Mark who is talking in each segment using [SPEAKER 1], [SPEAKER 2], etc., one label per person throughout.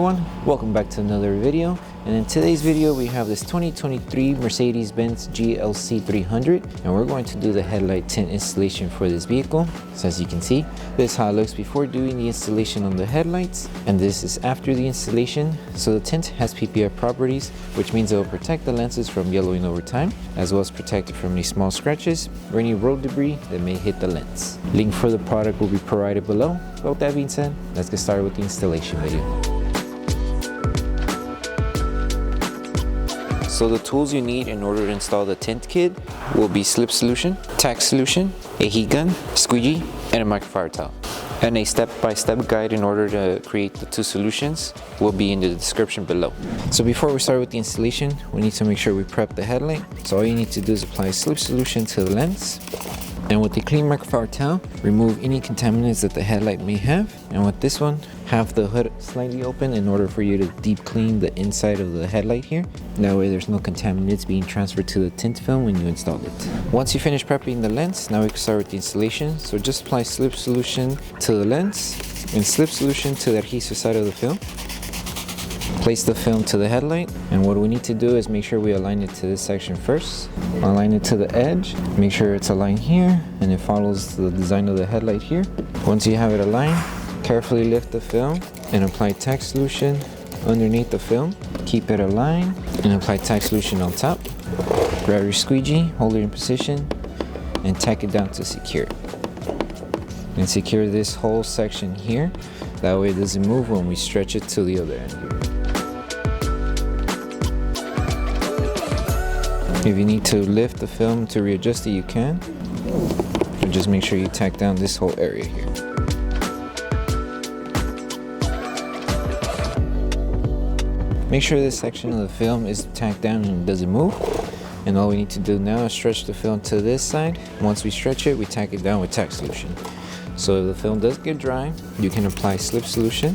[SPEAKER 1] everyone, welcome back to another video. And in today's video we have this 2023 Mercedes-Benz GLC 300 and we're going to do the headlight tint installation for this vehicle. So as you can see, this is how it looks before doing the installation on the headlights, and this is after the installation. So the tint has PPF properties, which means it will protect the lenses from yellowing over time, as well as protect it from any small scratches or any road debris that may hit the lens. Link for the product will be provided below. But with that being said, let's get started with the installation video. So the tools you need in order to install the tint kit will be Slip Solution, Tack Solution, a heat gun, squeegee, and a microfiber towel. And a step-by-step guide in order to create the two solutions will be in the description below. So before we start with the installation, we need to make sure we prep the headlight. So all you need to do is apply Slip Solution to the lens. And with the clean microfiber towel, remove any contaminants that the headlight may have. And with this one, have the hood slightly open in order for you to deep clean the inside of the headlight here. That way there's no contaminants being transferred to the tint film when you install it. Once you finish prepping the lens, now we can start with the installation. So just apply Slip Solution to the lens and Slip Solution to the adhesive side of the film. Place the film to the headlight, and what we need to do is make sure we align it to this section first. Align it to the edge, make sure it's aligned here and it follows the design of the headlight here. Once you have it aligned, carefully lift the film and apply Tack Solution underneath the film. Keep it aligned and apply Tack Solution on top. Grab your squeegee, hold it in position and tack it down to secure it. And secure this whole section here, that way it doesn't move when we stretch it to the other end here. If you need to lift the film to readjust it, you can. But just make sure you tack down this whole area here. Make sure this section of the film is tacked down and doesn't move. And all we need to do now is stretch the film to this side. Once we stretch it, we tack it down with Tack Solution. So if the film does get dry, you can apply Slip Solution,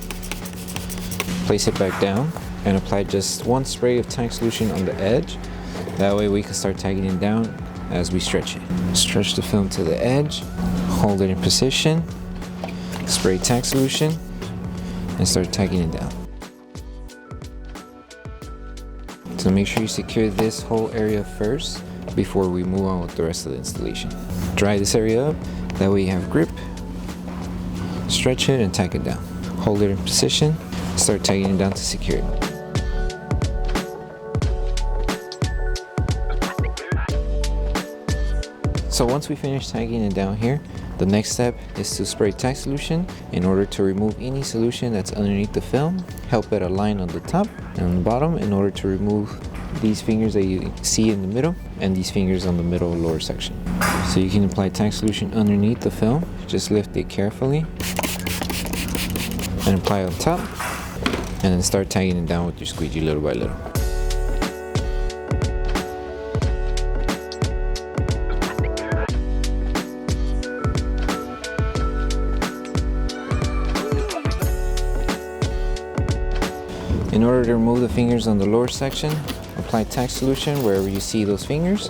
[SPEAKER 1] place it back down, and apply just one spray of Tack Solution on the edge. That way we can start tagging it down as we stretch it. Stretch the film to the edge, hold it in position, spray Tack Solution, and start tagging it down. So make sure you secure this whole area first before we move on with the rest of the installation. Dry this area up, that way you have grip. Stretch it and tack it down. Hold it in position, start tagging it down to secure it. So once we finish tagging it down here, the next step is to spray Tack Solution in order to remove any solution that's underneath the film, help it align on the top and on the bottom in order to remove these fingers that you see in the middle and these fingers on the middle lower section. So you can apply Tack Solution underneath the film, just lift it carefully and apply on top, and then start tagging it down with your squeegee little by little. In order to remove the fingers on the lower section, apply Tack Solution wherever you see those fingers.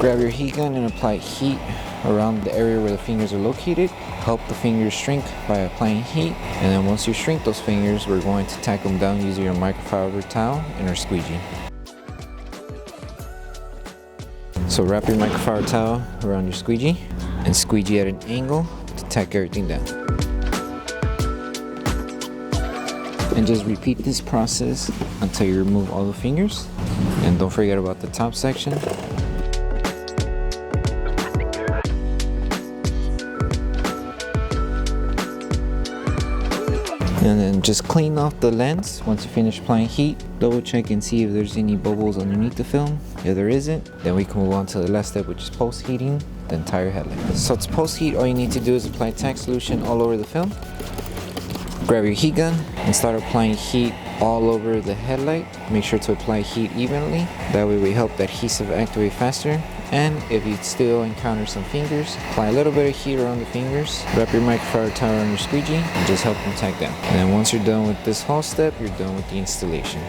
[SPEAKER 1] Grab your heat gun and apply heat around the area where the fingers are located. Help the fingers shrink by applying heat. And then once you shrink those fingers, we're going to tack them down using your microfiber towel and our squeegee. So wrap your microfiber towel around your squeegee and squeegee at an angle to tack everything down. And just repeat this process until you remove all the fingers. And don't forget about the top section. And then just clean off the lens. Once you finish applying heat, double check and see if there's any bubbles underneath the film. If there isn't, then we can move on to the last step, which is post-heating the entire headlight. So to post-heat, all you need to do is apply Tack Solution all over the film. Grab your heat gun and start applying heat all over the headlight. Make sure to apply heat evenly. That way we help the adhesive activate faster. And if you still encounter some fingers, apply a little bit of heat around the fingers. Wrap your microfiber towel on your squeegee and just help them tack down. And then once you're done with this whole step, you're done with the installation.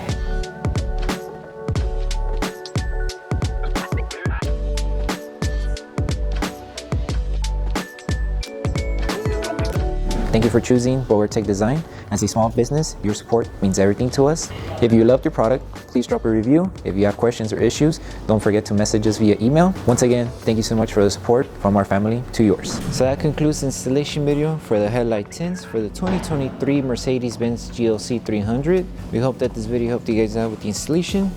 [SPEAKER 1] Thank you for choosing Bogar Tech Design. As a small business, your support means everything to us. If you loved your product, please drop a review. If you have questions or issues, don't forget to message us via email. Once again, thank you so much for the support from our family to yours. So that concludes the installation video for the headlight tints for the 2023 Mercedes-Benz GLC 300. We hope that this video helped you guys out with the installation.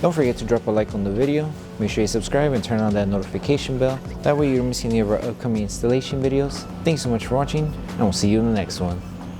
[SPEAKER 1] Don't forget to drop a like on the video. Make sure you subscribe and turn on that notification bell. That way you're missing any of our upcoming installation videos. Thanks so much for watching, and we'll see you in the next one.